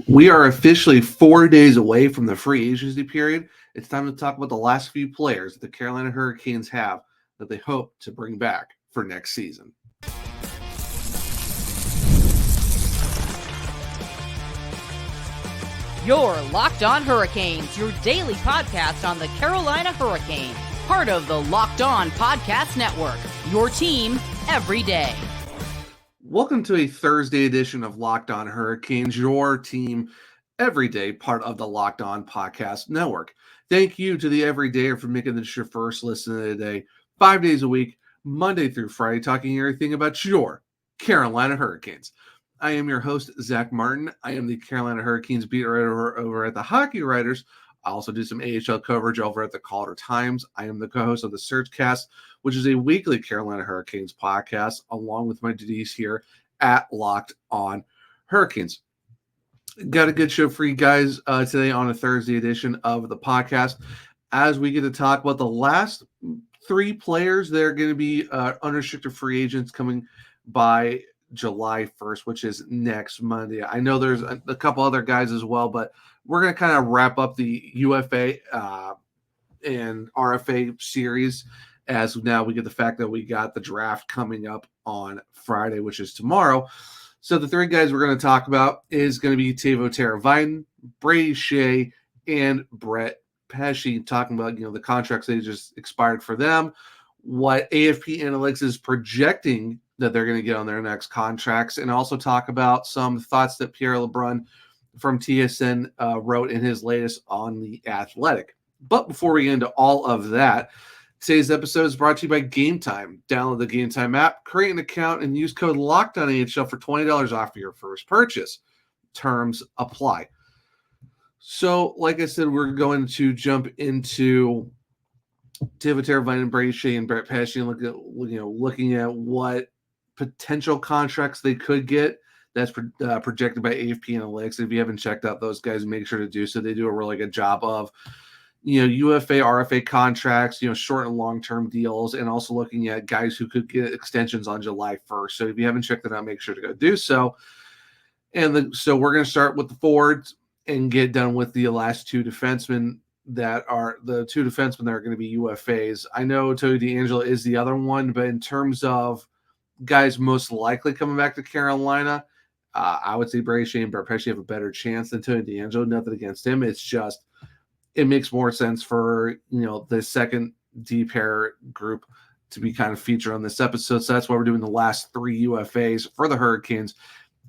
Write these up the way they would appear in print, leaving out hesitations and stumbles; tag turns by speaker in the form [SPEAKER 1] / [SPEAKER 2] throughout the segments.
[SPEAKER 1] We are officially 4 days away from the free agency period. It's time to talk about the last few players that the Carolina Hurricanes have that they hope to bring back for next season.
[SPEAKER 2] You're Locked On Hurricanes, your daily podcast on the Carolina Hurricanes, part of the Locked On Podcast Network, your team every day.
[SPEAKER 1] Welcome to a Thursday edition of Locked On Hurricanes, your team every day, part of the Locked On Podcast Network. Thank you to the everydayer for making this your first listen of the day, 5 days a week, Monday through Friday, talking everything about your Carolina Hurricanes. I am your host, Zach Martin. I am the Carolina Hurricanes beat writer over at the Hockey Writers. I also do some AHL coverage over at the Calder Times. I am the co-host of the Searchcast, which is a weekly Carolina Hurricanes podcast, along with my duties here at Locked On Hurricanes. Got a good show for you guys today on a Thursday edition of the podcast, as we get to talk about the last three players that are going to be unrestricted free agents coming by July 1st, which is next Monday. I know there's a couple other guys as well, but we're going to kind of wrap up the UFA and RFA series, as now we get the fact that we got the draft coming up on Friday, which is tomorrow. So the three guys we're going to talk about is going to be Teuvo Teravainen, Brady Skjei, and Brett Pesce, talking about the contracts that just expired for them, what AFP Alanytics is projecting that they're going to get on their next contracts, and also talk about some thoughts that Pierre LeBrun from TSN wrote in his latest on The Athletic. But before we get into all of that, today's episode is brought to you by Game Time. Download the Game Time app, create an account, and use code LOCKEDONAHL for $20 off your first purchase. Terms apply. So, like I said, we're going to jump into Teuvo Teravainen, Brady Skjei, and Brett Pesce, and looking at what potential contracts they could get. That's projected by AFP Analytics. If you haven't checked out those guys, make sure to do so. They do a really good job of, UFA, RFA contracts, short and long-term deals, and also looking at guys who could get extensions on July 1st. So if you haven't checked it out, make sure to go do so. So we're going to start with the forwards and get done with the last two defensemen that are the two defensemen that are going to be UFAs. I know Tony DeAngelo is the other one, but in terms of guys most likely coming back to Carolina, I would say Brady Skjei and Brett Pesce have a better chance than Tony DeAngelo. Nothing against him. It's just it makes more sense for the second D pair group to be kind of featured on this episode. So that's why we're doing the last three UFAs for the Hurricanes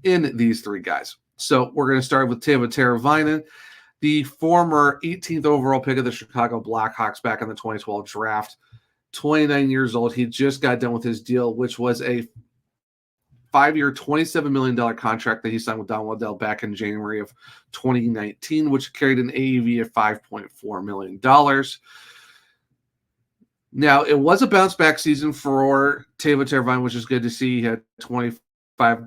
[SPEAKER 1] in these three guys. So we're going to start with Teuvo Teravainen, the former 18th overall pick of the Chicago Blackhawks back in the 2012 draft. 29 years old. He just got done with his deal, which was a 5-year, $27 million contract that he signed with Don Waddell back in January of 2019, which carried an AAV of $5.4 million. Now, it was a bounce-back season for Teuvo Teravainen, which is good to see. He had 25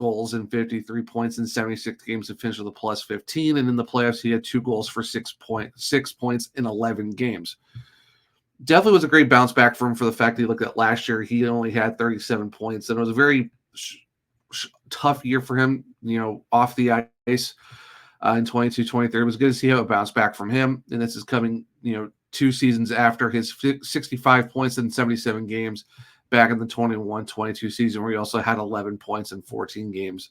[SPEAKER 1] goals and 53 points in 76 games and finished with a plus 15. And in the playoffs, he had 2 goals for 6 points in 11 games. Definitely was a great bounce back for him for the fact that he looked at last year. He only had 37 points, and it was a very tough year for him, off the ice in 22-23. It was good to see how it bounced back from him, and this is coming, 2 seasons after his 65 points in 77 games back in the 21-22 season, where he also had 11 points in 14 games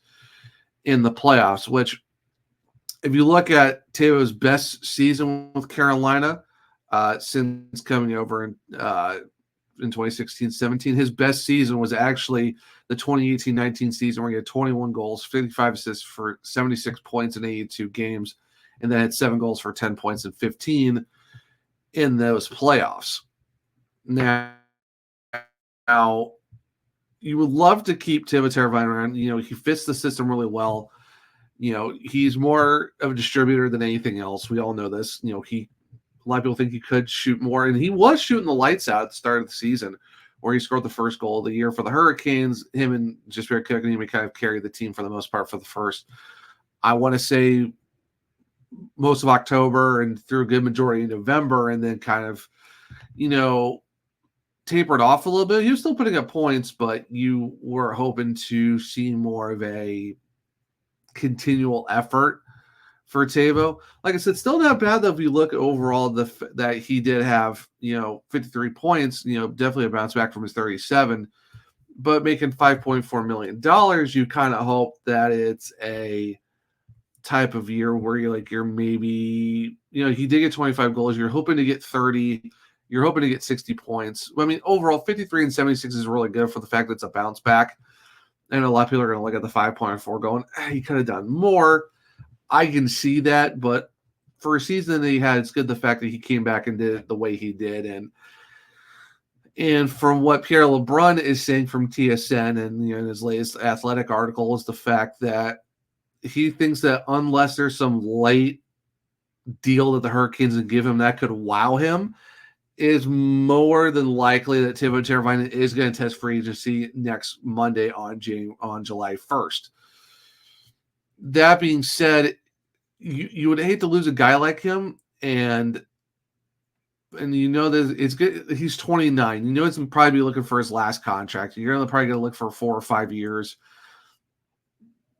[SPEAKER 1] in the playoffs, which, if you look at Teuvo's best season with Carolina, since coming over in 2016-17, his best season was actually the 2018-19 season, where he had 21 goals, 55 assists for 76 points in 82 games, and then had 7 goals for 10 points and 15 in those playoffs. Now, you would love to keep Teuvo Teravainen around. He fits the system really well. He's more of a distributor than anything else. We all know this. A lot of people think he could shoot more, and he was shooting the lights out at the start of the season, where he scored the first goal of the year for the Hurricanes. Him and Jasper Kotkaniemi kind of carried the team for the most part for the first, I want to say, most of October and through a good majority of November, and then kind of, tapered off a little bit. He was still putting up points, but you were hoping to see more of a continual effort for Teuvo. Like I said, still not bad though if you look overall that he did have 53 points. Definitely a bounce back from his 37. But making $5.4 million, you kind of hope that it's a type of year where you're maybe, he did get 25 goals. You're hoping to get 30. You're hoping to get 60 points. I mean, overall, 53 and 76 is really good for the fact that it's a bounce back. And a lot of people are going to look at the 5.4 going, he could have done more. I can see that. But for a season that he had, it's good the fact that he came back and did it the way he did. And from what Pierre LeBrun is saying from TSN and in his latest athletic article is the fact that he thinks that unless there's some late deal that the Hurricanes would give him that could wow him, is more than likely that Teuvo Teravainen is going to test free agency next Monday on July 1st. That being said, you would hate to lose a guy like him, and that it's good. He's 29. He's probably be looking for his last contract. You're probably going to look for 4 or 5 years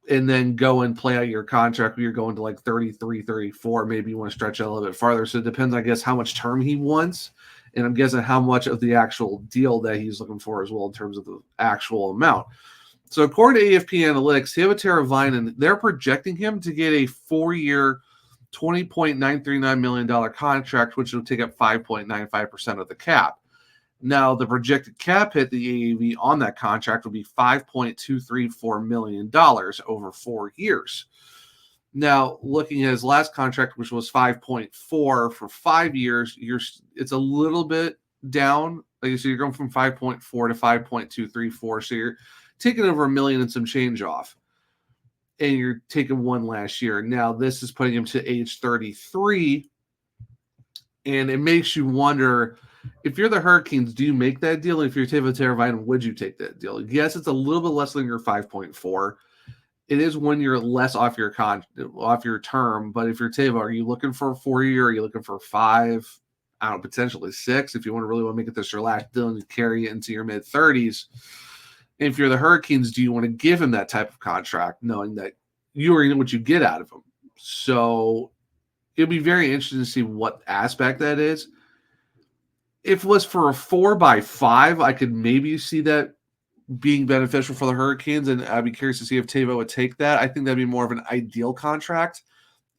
[SPEAKER 1] and then go and play out your contract where you're going to like 33, 34. Maybe you want to stretch it a little bit farther. So it depends, I guess, how much term he wants. And I'm guessing how much of the actual deal that he's looking for as well in terms of the actual amount. So according to AFP Analytics, Teuvo Teravainen, they're projecting him to get a 4-year, $20.939 million contract, which will take up 5.95% of the cap. Now, the projected cap hit, the AAV on that contract, will be $5.234 million over 4 years. Now, looking at his last contract, which was 5.4 for 5 years, it's a little bit down. Like so, you're going from 5.4 to 5.234. So you're taking over $1 million and some change off, and you're taking one last year. Now, this is putting him to age 33, and it makes you wonder, if you're the Hurricanes, do you make that deal? If you're Teuvo Teravainen, would you take that deal? Yes, it's a little bit less than your 5.4. It is when you're less off your term. But if you're Teuvo, are you looking for a 4-year? Are you looking for 5? I don't know, potentially 6. If you really want to make it this your last deal and carry it into your mid-30s. And if you're the Hurricanes, do you want to give him that type of contract, knowing that you are what you get out of him? So it'll be very interesting to see what aspect that is. If it was for a 4x5, I could maybe see that being beneficial for the Hurricanes, and I'd be curious to see if Teuvo would take that. I think that'd be more of an ideal contract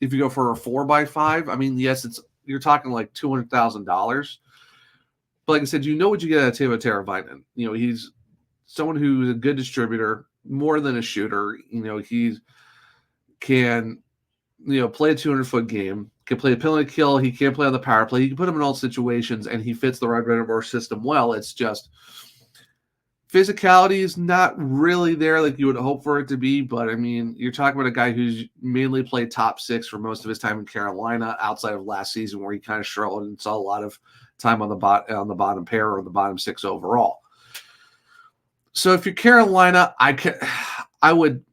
[SPEAKER 1] if you go for a 4x5. I mean, yes, you're talking like $200,000, but like I said, what you get out of Teuvo Teravainen. He's someone who's a good distributor, more than a shooter. He can play a 200-foot game, can play a penalty kill. He can play on the power play. You can put him in all situations, and he fits the Brind'amour system well. It's just physicality is not really there like you would hope for it to be. But, I mean, you're talking about a guy who's mainly played top 6 for most of his time in Carolina, outside of last season where he kind of struggled and saw a lot of time on the bottom pair or the bottom 6 overall. So if you're Carolina, I would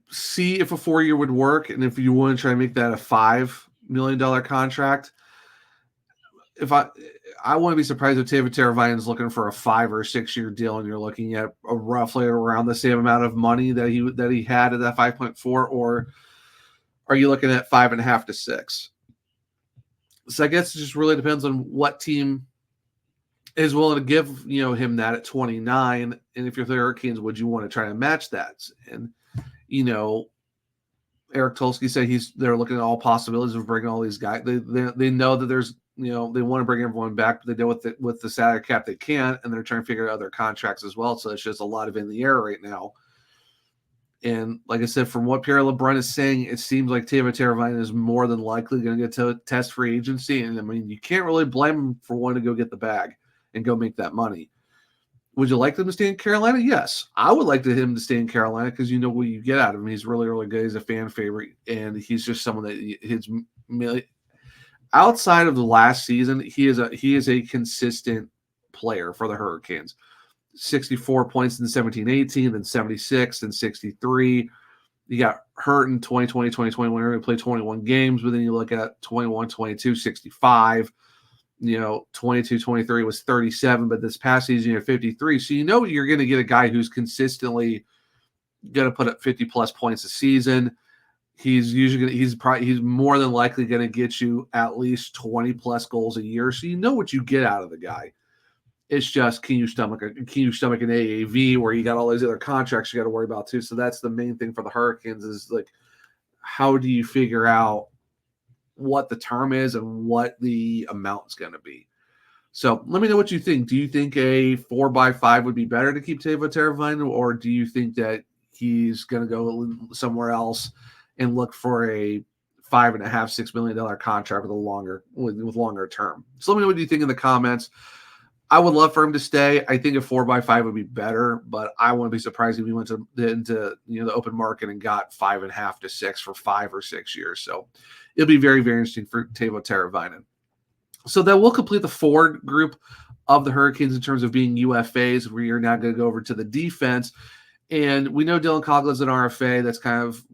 [SPEAKER 1] see if a 4-year would work, and if you want to try and make that a $5 million contract. If I wouldn't be surprised if Teuvo Teravainen is looking for a 5 or 6-year deal, and you're looking at roughly around the same amount of money that he had at that 5.4, or are you looking at 5.5 to 6? So I guess it just really depends on what team is willing to give him that at 29, and if you're the Hurricanes, would you want to try to match that? And Eric Tulsky said they're looking at all possibilities of bringing all these guys. They know that there's they want to bring everyone back, but they know with the salary cap they can't, and they're trying to figure out other contracts as well. So it's just a lot of in the air right now. And like I said, from what Pierre LeBrun is saying, it seems like Teuvo Teravainen is more than likely going to get to test free agency. And I mean, you can't really blame him for wanting to go get the bag and go make that money. Would you like them to stay in Carolina? Yes. I would like him to stay in Carolina because you know what you get out of him. He's really, really good. He's a fan favorite, and he's just someone that outside of the last season, he is a consistent player for the Hurricanes. 64 points in 17-18, then 76, then 63. He got hurt in 2020, 2021. He played 21 games, but then you look at 21, 22, 65. 22, 23 was 37, but this past season, 53. So you're going to get a guy who's consistently going to put up 50 plus points a season. He's he's more than likely going to get you at least 20 plus goals a year. So you know what you get out of the guy. It's just, can you stomach an AAV where you got all these other contracts you got to worry about too? So that's the main thing for the Hurricanes is like, how do you figure out what the term is and what the amount's going to be? So let me know what you think. Do you think a 4x5 would be better to keep Teuvo Teravainen, or do you think that he's going to go somewhere else and look for a $5.5-6 million contract with longer term? So let me know what you think in the comments. I would love for him to stay. I think a 4x5 would be better, but I wouldn't be surprised if we went into the open market and got 5.5 to 6 for 5 or 6 years. So it'll be very, very interesting for Teuvo Teravainen. So that will complete the forward group of the Hurricanes in terms of being UFAs. We are now going to go over to the defense. And we know Dylan Coughlin's an RFA. That's kind of,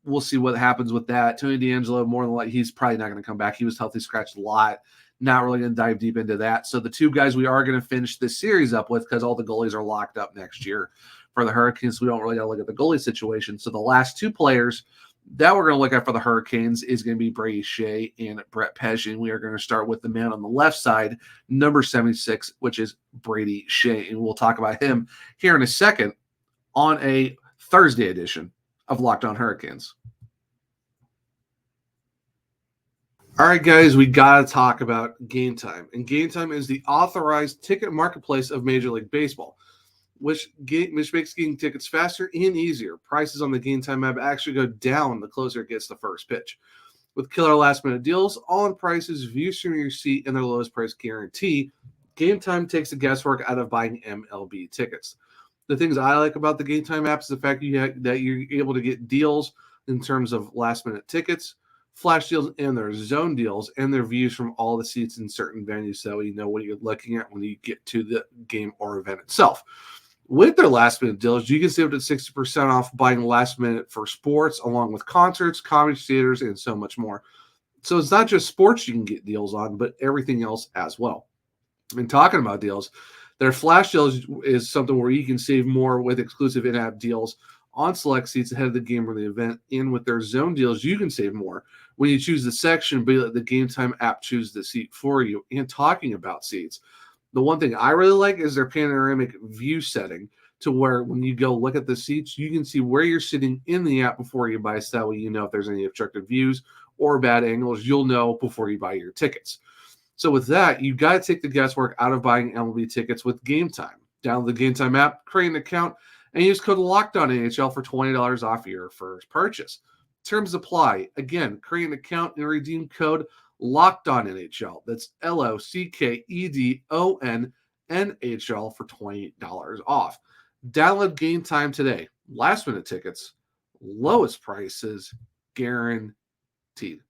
[SPEAKER 1] we'll see what happens with that. Tony DeAngelo, more than likely, he's probably not going to come back. He was healthy scratched a lot. Not really going to dive deep into that. So the two guys we are going to finish this series up with, because all the goalies are locked up next year for the Hurricanes, we don't really got to look at the goalie situation. So the last two players that we're going to look at for the Hurricanes is going to be Brady Skjei and Brett Pesce. And we are going to start with the man on the left side, number 76, which is Brady Skjei. And we'll talk about him here in a second on a Thursday edition of Locked On Hurricanes. All right, guys, we got to talk about Game Time. And Game Time is the authorized ticket marketplace of Major League Baseball, which makes getting tickets faster and easier. Prices on the Game Time app actually go down the closer it gets to first pitch. With killer last-minute deals, all-in prices, views from your seat, and their lowest price guarantee, Game Time takes the guesswork out of buying MLB tickets. The things I like about the Game Time app is the fact that you're able to get deals in terms of last-minute tickets, flash deals, and their zone deals, and their views from all the seats in certain venues, so you know what you're looking at when you get to the game or event itself. With their last-minute deals, you can save up to 60% off buying last-minute for sports, along with concerts, comedy theaters, and so much more. So it's not just sports you can get deals on, but everything else as well. And talking about deals, their flash deals is something where you can save more with exclusive in-app deals on select seats ahead of the game or the event. And with their zone deals, you can save more when you choose the section, but let the Game Time app choose the seat for you. And talking about seats, the one thing I really like is their panoramic view setting, to where when you go look at the seats, you can see where you're sitting in the app before you buy, so that way you know if there's any obstructed views or bad angles. You'll know before you buy your tickets. So with that, you got to take the guesswork out of buying MLB tickets with Game Time. Download the Game Time app, create an account, and use code LOCKEDONNHL for $20 off your first purchase. Terms apply. Again, create an account and redeem code LOCKEDONNHL. That's LOCKEDONNHL for $20 off. Download Game Time today. Last minute tickets, lowest prices, guaranteed.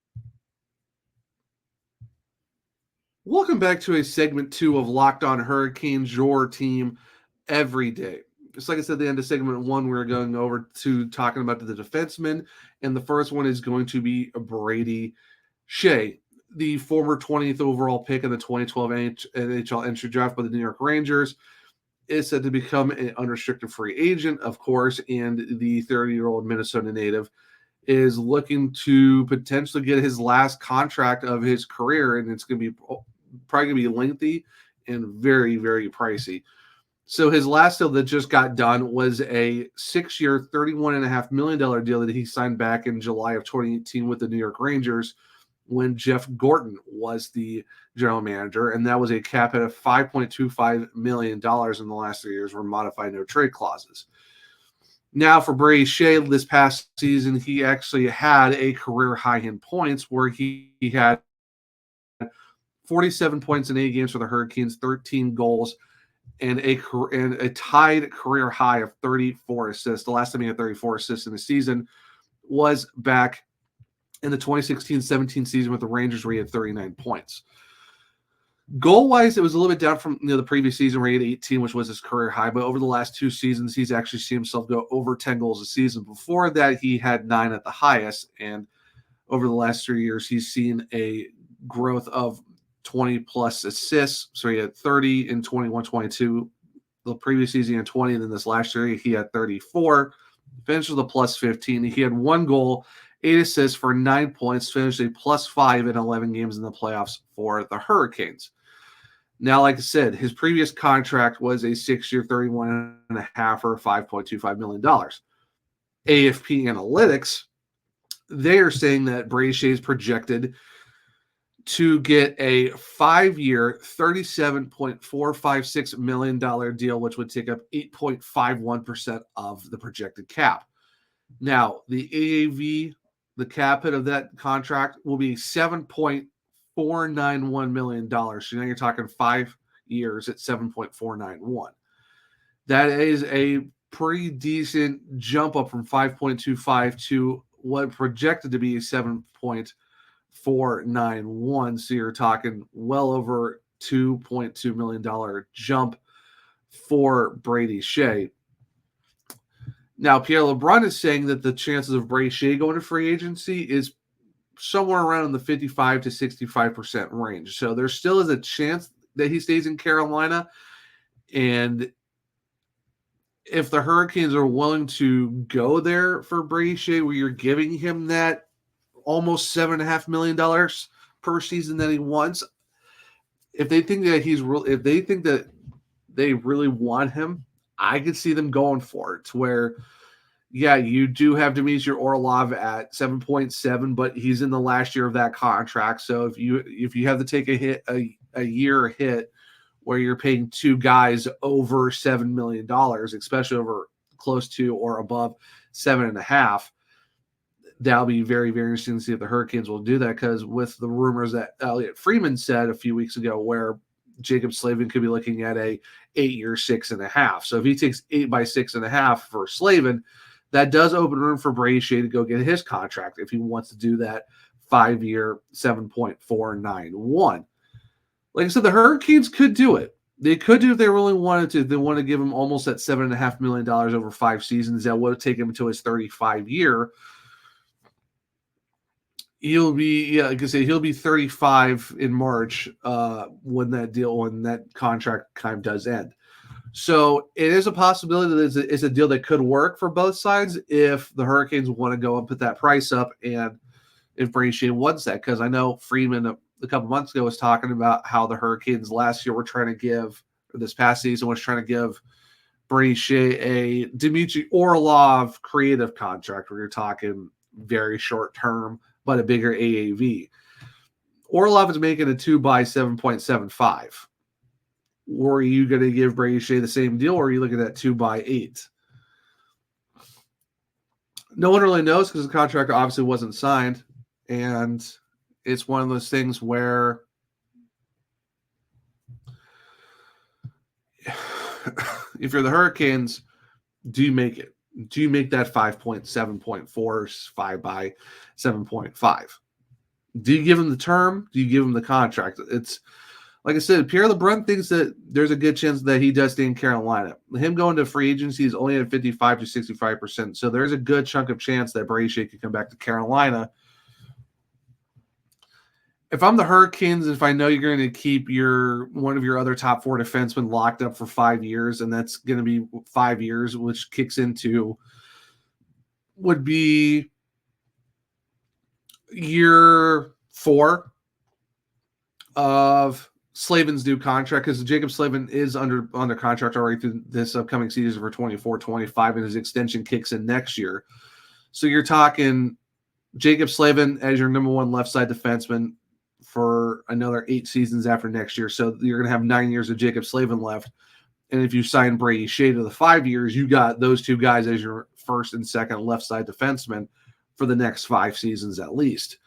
[SPEAKER 1] Welcome back to a segment 2 of Locked On Hurricanes, your team every day. Just like I said at the end of segment 1, we're going over to talking about the defensemen, and the first one is going to be Brady Skjei, the former 20th overall pick in the 2012 NHL entry draft by the New York Rangers, is said to become an unrestricted free agent, of course, and the 30-year-old Minnesota native is looking to potentially get his last contract of his career, and it's going to be probably going to be lengthy and very, very pricey. So his last deal that just got done was a 6-year, $31.5 million deal that he signed back in July of 2018 with the New York Rangers when Jeff Gorton was the general manager, and that was a cap hit of $5.25 million in the last 3 years, were modified no trade clauses. Now for Brady Skjei, this past season, he actually had a career high in points where he had 47 points in 8 games for the Hurricanes, 13 goals, and a tied career high of 34 assists. The last time he had 34 assists in the season was back in the 2016-17 season with the Rangers, where he had 39 points. Goal-wise, it was a little bit down from the previous season where he had 18, which was his career high. But over the last 2 seasons, he's actually seen himself go over 10 goals a season. Before that, he had 9 at the highest. And over the last 3 years, he's seen a growth of 20-plus assists. So he had 30 in 21-22 the previous season he had 20, and then this last year he had 34. Finished with a plus 15. He had 1 goal, 8 assists for 9 points, finished a plus 5 in 11 games in the playoffs for the Hurricanes. Now, like I said, his previous contract was a 6-year, $31.5 or $5.25 million. AFP Analytics, they are saying that Brady Skjei is projected to get a 5-year, $37.456 million deal, which would take up 8.51% of the projected cap. Now, the AAV, the cap hit of that contract will be $7.491 million. So now you're talking 5 years at 7.491. That is a pretty decent jump up from 5.25 to what projected to be 7.491. So you're talking well over $2.2 million jump for Brady Skjei. Now, Pierre LeBrun is saying that the chances of Brady Skjei going to free agency is somewhere around in the 55 to 65% range. So there still is a chance that he stays in Carolina. And if the Hurricanes are willing to go there for Brady Skjei, where you're giving him that almost $7.5 million per season that he wants, if they think that if they think that they really want him, I could see them going for it. To where, yeah, you do have Dmitry Orlov at 7.7, but he's in the last year of that contract. So if you have to take a year hit where you're paying 2 guys over $7 million, especially over close to or above 7.5, that'll be very, very interesting to see if the Hurricanes will do that. Because with the rumors that Elliot Freeman said a few weeks ago, where Jacob Slavin could be looking at a 8-year, 6.5. So if he takes 8 by 6.5 for Slavin, that does open room for Brady Skjei to go get his contract if he wants to do that 5-year, 7.491. Like I said, the Hurricanes could do it. They could do if they really wanted to. They want to give him almost that $7.5 million over 5 seasons. That would take him until his 35-year. He'll be, like I say, he'll be 35 in March when that contract kind of does end. So it is a possibility that it's a deal that could work for both sides if the Hurricanes want to go and put that price up, and if Brady Skjei wants that. Because I know Freeman a couple months ago was talking about how the Hurricanes last year were trying to give, or this past season was trying to give Brady Skjei a Dmitry Orlov creative contract, where you're talking very short term, but a bigger AAV. Orlov is making a 2 by 7.75. Or are you going to give Brady Skjei the same deal, or are you looking at 2 by 8? No one really knows, because the contract obviously wasn't signed, and it's one of those things where if you're the Hurricanes, do you make it? Do you make that 5.7.4, 5 by 7.5? Do you give him the term? Do you give him the contract? It's like I said, Pierre LeBrun thinks that there's a good chance that he does stay in Carolina. Him going to free agency is only at 55 to 65%. So there's a good chunk of chance that Brady Skjei could come back to Carolina. If I'm the Hurricanes, if I know you're going to keep one of your other top 4 defensemen locked up for 5 years, and that's going to be 5 years, which kicks into would be year 4 of Slavin's new contract, because Jacob Slavin is under contract already through this upcoming season for 24-25, and his extension kicks in next year. So you're talking Jacob Slavin as your number 1 left side defenseman for another 8 seasons after next year. So you're going to have 9 years of Jacob Slavin left. And if you sign Brady Skjei to the 5 years, you got those 2 guys as your first and second left side defenseman for the next 5 seasons at least.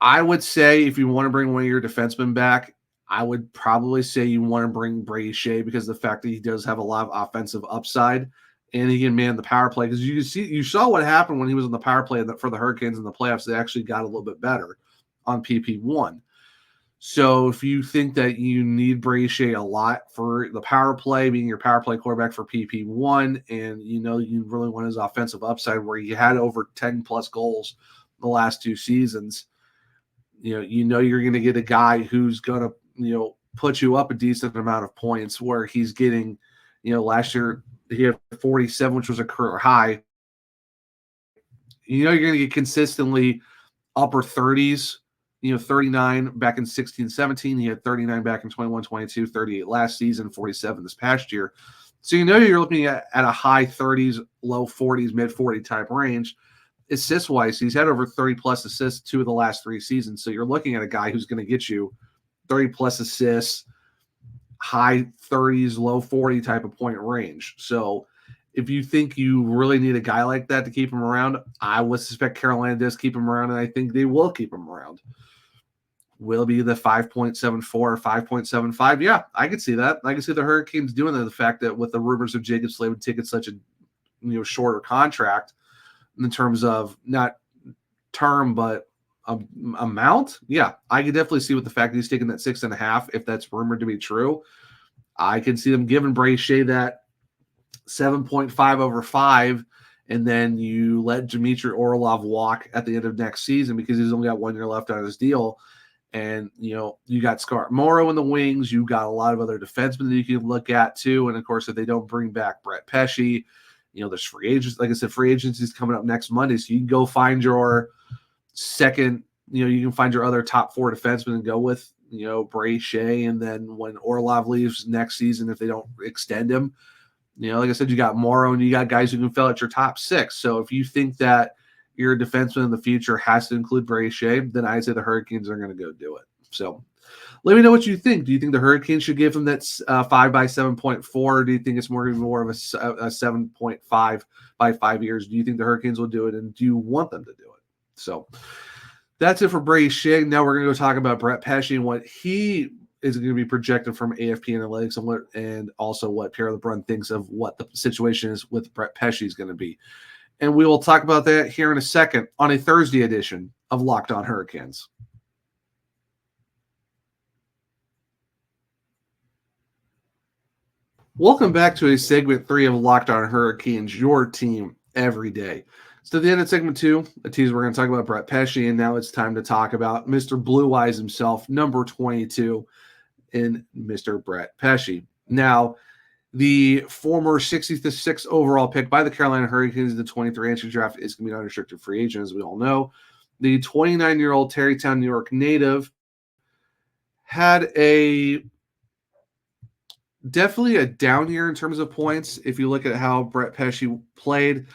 [SPEAKER 1] I would say if you want to bring one of your defensemen back, I would probably say you want to bring Brady Skjei, because of the fact that he does have a lot of offensive upside and he can man the power play. Because you saw what happened when he was on the power play for the Hurricanes in the playoffs. They actually got a little bit better on PP1. So if you think that you need Brady Skjei a lot for the power play, being your power play quarterback for PP1, and you really want his offensive upside, where he had over 10 plus goals the last 2 seasons, you're going to get a guy who's going to put you up a decent amount of points where he's getting, last year he had 47, which was a career high. You're going to get consistently upper 30s, 39 back in 16-17. He had 39 back in 21-22, 38 last season, 47 this past year. So you're looking at a high 30s, low 40s, mid 40 type range. Assist-wise, he's had over 30-plus assists 2 of the last 3 seasons. So you're looking at a guy who's going to get you 30-plus assists, high 30s, low 40 type of point range. So if you think you really need a guy like that to keep him around, I would suspect Carolina does keep him around, and I think they will keep him around. Will be the 5.74 or 5.75. Yeah, I could see that. I could see the Hurricanes doing that. The fact that with the rumors of Jacob Slavin taking such a shorter contract in terms of not term but amount. Yeah, I could definitely see with the fact that he's taking that 6.5. If that's rumored to be true, I can see them giving Brady Skjei that 7.5 over 5, and then you let Dmitry Orlov walk at the end of next season because he's only got 1 year left on his deal. And, you got Scott Morrow in the wings. You got a lot of other defensemen that you can look at too. And, of course, if they don't bring back Brett Pesce, there's free agents. Like I said, free agency is coming up next Monday. So you can go find your second, you can find your other top 4 defensemen and go with, Brady Skjei. And then when Orlov leaves next season, if they don't extend him, like I said, you got Morrow and you got guys who can fill out your top 6. So if you think that your defenseman in the future has to include Brady Skjei, then I'd say the Hurricanes are going to go do it. So let me know what you think. Do you think the Hurricanes should give him that 5 by 7.4, or do you think it's more of a 7.5 by 5 years? Do you think the Hurricanes will do it, and do you want them to do it? So that's it for Brady Skjei. Now we're going to go talk about Brett Pesce and what he is going to be projected from AFP Analytics, and also what Pierre LeBrun thinks of what the situation is with Brett Pesce is going to be. And we will talk about that here in a second on a Thursday edition of Locked On Hurricanes. Welcome back to a segment 3 of Locked On Hurricanes, your team every day. So at the end of segment 2, a teaser, we're going to talk about Brett Pesce, and now it's time to talk about Mr. Blue Eyes himself, number 22, in Mr. Brett Pesce. Now, the former 66th overall pick by the Carolina Hurricanes in the 23 entry draft is going to be an unrestricted free agent, as we all know. The 29-year-old Tarrytown, New York native had definitely a down year in terms of points. If you look at how Brett Pesce played,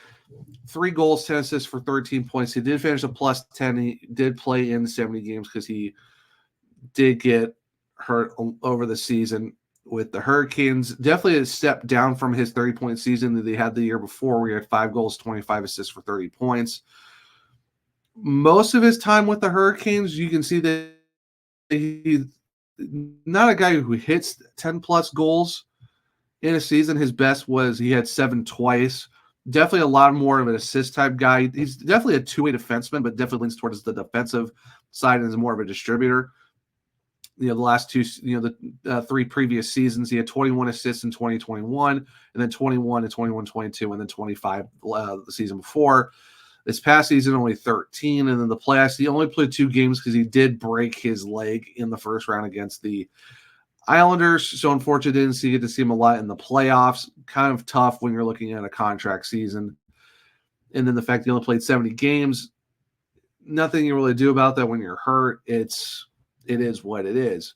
[SPEAKER 1] 3 goals, 10 assists for 13 points. He did finish a plus 10. He did play in 70 games because he did get hurt over the season with the Hurricanes. Definitely a step down from his 30-point season that they had the year before, where he had 5 goals, 25 assists for 30 points. Most of his time with the Hurricanes, you can see that he's not a guy who hits 10-plus goals in a season. His best was he had 7 twice. Definitely a lot more of an assist-type guy. He's definitely a two-way defenseman, but definitely leans towards the defensive side and is more of a distributor. The last 2, the 3 previous seasons, he had 21 assists in 2021, and then 21 in 21-22, and then 25 the season before. This past season, only 13, and then the playoffs, he only played 2 games because he did break his leg in the first round against the Islanders. So unfortunately, didn't get to see him a lot in the playoffs. Kind of tough when you're looking at a contract season. And then the fact he only played 70 games, nothing you really do about that when you're hurt. It is what it is.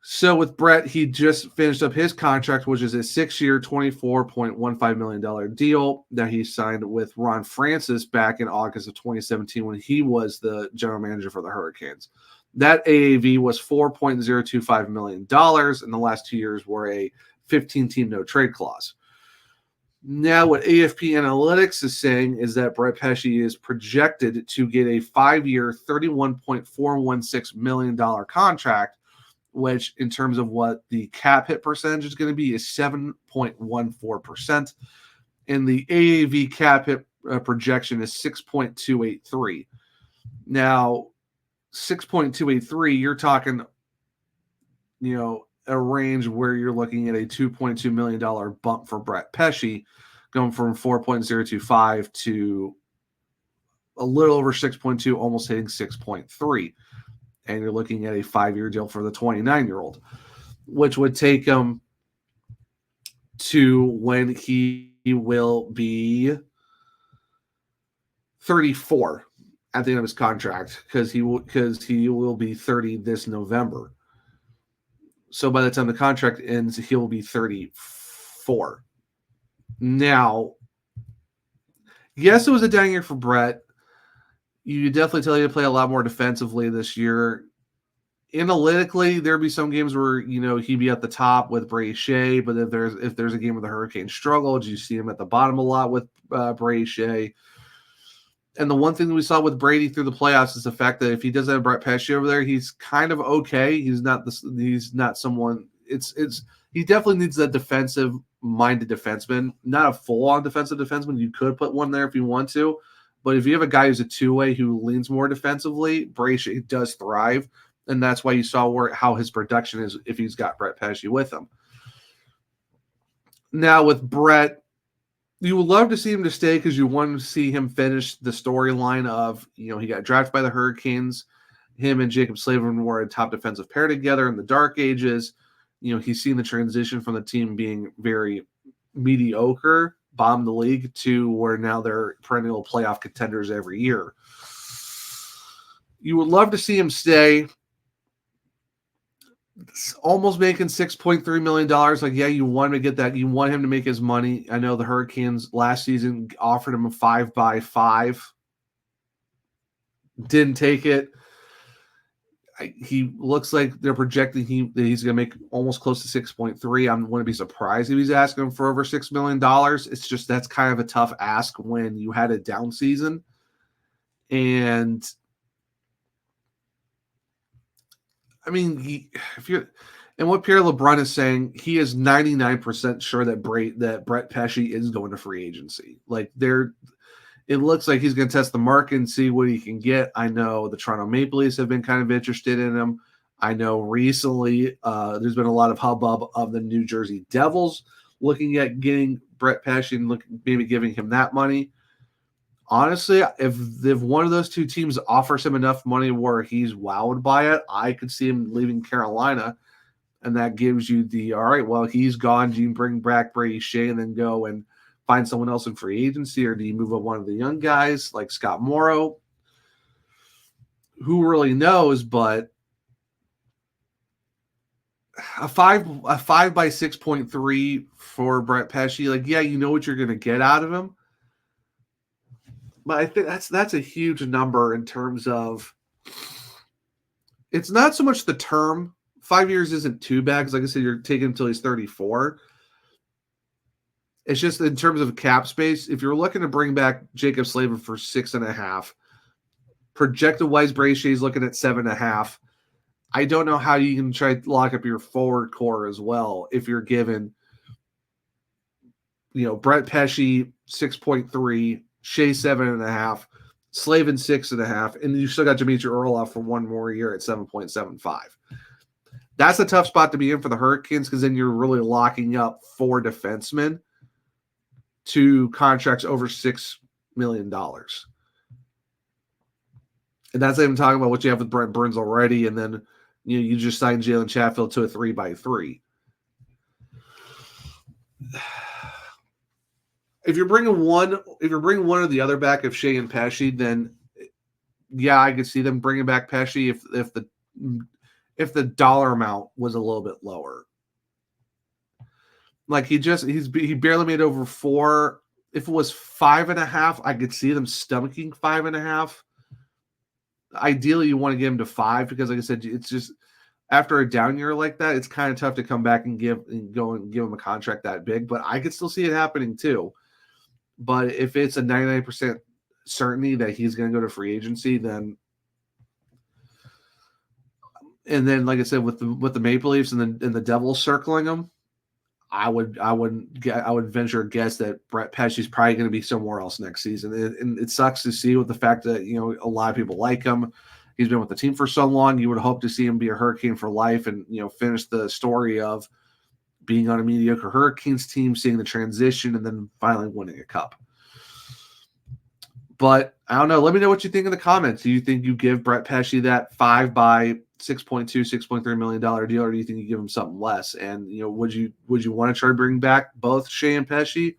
[SPEAKER 1] So with Brett, he just finished up his contract, which is a 6-year, $24.15 million deal that he signed with Ron Francis back in August of 2017 when he was the general manager for the Hurricanes. That AAV was $4.025 million, and the last 2 years were a 15-team no-trade clause. Now, what AFP Analytics is saying is that Brett Pesce is projected to get a 5-year, $31.416 million contract, which in terms of what the cap hit percentage is going to be is 7.14%. And the AAV cap hit projection is 6.283. Now, 6.283, you're talking, a range where you're looking at a $2.2 million bump for Brett Pesce, going from 4.025 to a little over 6.2, almost hitting 6.3. and you're looking at a 5-year deal for the 29-year-old, which would take him to when he will be 34 at the end of his contract, because he will be 30 this November. So by the time the contract ends, he'll be 34. Now, yes, it was a down year for Brett. You definitely tell you to play a lot more defensively this year. Analytically, there'd be some games where, you know, he'd be at the top with Brady Skjei, but if there's a game where the Hurricanes struggled, you see him at the bottom a lot with Brady Skjei. And the one thing that we saw with Brady through the playoffs is the fact that if he doesn't have Brett Pesce over there, he's kind of okay. He's not someone. He definitely needs that defensive-minded defenseman, not a full-on defensive defenseman. You could put one there if you want to, but if you have a guy who's a two-way who leans more defensively, Brady Skjei does thrive, and that's why you saw how his production is if he's got Brett Pesce with him. Now with Brett, you would love to see him to stay because you want to see him finish the storyline of, you know, he got drafted by the Hurricanes. Him and Jacob Slavin were a top defensive pair together in the dark ages. You know, he's seen the transition from the team being very mediocre, bomb the league, to where now they're perennial playoff contenders every year. You would love to see him stay. Almost making $6.3 million. Like, yeah, you want him to get that. You want him to make his money. I know the Hurricanes last season offered him a 5x5. Didn't take it. He looks like they're projecting that he's going to make almost close to 6.3. I wouldn't be surprised if he's asking for over $6 million. It's just that's kind of a tough ask when you had a down season. And I mean, what Pierre LeBrun is saying, he is 99% sure that Brett Pesce is going to free agency. Like, it looks like he's going to test the market and see what he can get. I know the Toronto Maple Leafs have been kind of interested in him. I know recently there's been a lot of hubbub of the New Jersey Devils looking at getting Brett Pesce and maybe giving him that money. Honestly, if one of those two teams offers him enough money where he's wowed by it, I could see him leaving Carolina, and that gives you all right, well, he's gone. Do you bring back Brady Skjei and then go and find someone else in free agency, or do you move up one of the young guys like Scott Morrow? Who really knows? But a 5 by 6.3 for Brett Pesce, like, yeah, you know what you're going to get out of him. But I think that's a huge number in terms of, it's not so much the term. 5 years isn't too bad because, like I said, you're taking him until he's 34. It's just in terms of cap space. If you're looking to bring back Jacob Slavin for 6.5, projected wise, Brady Skjei is looking at 7.5. I don't know how you can try to lock up your forward core as well if you're given, you know, Brett Pesce 6.3. Skjei 7.5, Slavin 6.5, and you still got Dmitry Orlov for one more year at 7.75. That's a tough spot to be in for the Hurricanes because then you're really locking up 4 defensemen to contracts over $6 million. And that's even talking about what you have with Brent Burns already, and then you just signed Jalen Chatfield to a 3x3. If you're bringing one or the other back of Skjei and Pesce, then yeah, I could see them bringing back Pesce if the dollar amount was a little bit lower. Like he barely made over 4. If it was 5.5, I could see them stomaching 5.5. Ideally, you want to get him to 5 because, like I said, it's just after a down year like that, it's kind of tough to come back and give him a contract that big. But I could still see it happening too. But if it's a 99% certainty that he's going to go to free agency, then like I said, with the Maple Leafs and the Devils circling him, I would venture a guess that Brett Pesce is probably going to be somewhere else next season. And it sucks to see with the fact that, you know, a lot of people like him. He's been with the team for so long. You would hope to see him be a Hurricane for life and, you know, finish the story of being on a mediocre Hurricanes team, seeing the transition, and then finally winning a cup. But I don't know. Let me know what you think in the comments. Do you think you give Brett Pesce that 5 by $6.2, $6.3 million deal, or do you think you give him something less? And would you want to try to bring back both Skjei and Pesce,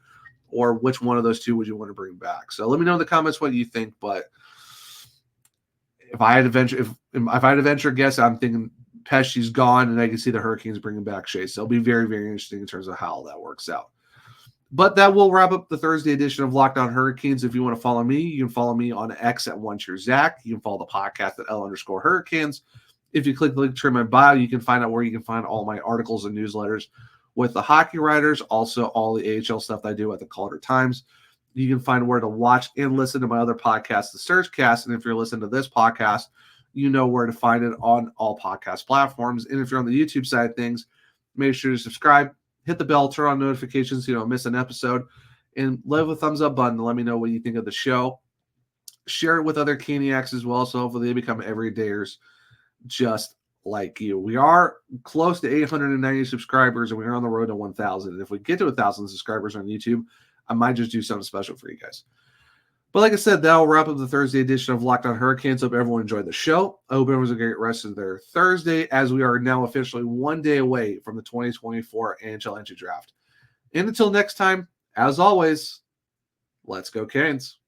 [SPEAKER 1] or which one of those two would you want to bring back? So let me know in the comments what you think. But if I had to venture, if I had to venture a guess, I'm thinking Pesce's gone, and I can see the Hurricanes bringing back Skjei. So it'll be very, very interesting in terms of how that works out. But that will wrap up the Thursday edition of Locked On Hurricanes. If you want to follow me, you can follow me on X at OneCheerZach. You can follow the podcast at L_Hurricanes. If you click the link to my bio, you can find out where you can find all my articles and newsletters with the hockey writers, also all the AHL stuff that I do at the Calder Times. You can find where to watch and listen to my other podcast, the Surgecast. And if you're listening to this podcast, you know where to find it on all podcast platforms. And if you're on the YouTube side of things, make sure to subscribe, hit the bell, turn on notifications so you don't miss an episode, and leave a thumbs up button to let me know what you think of the show. Share it with other Caniacs as well, so hopefully they become everydayers just like you. We are close to 890 subscribers, and we're on the road to 1,000. And if we get to 1,000 subscribers on YouTube, I might just do something special for you guys. But like I said, that'll wrap up the Thursday edition of Locked On Hurricanes. Hope everyone enjoyed the show. I hope everyone was a great rest of their Thursday, as we are now officially 1 day away from the 2024 NHL entry draft. And until next time, as always, let's go Canes.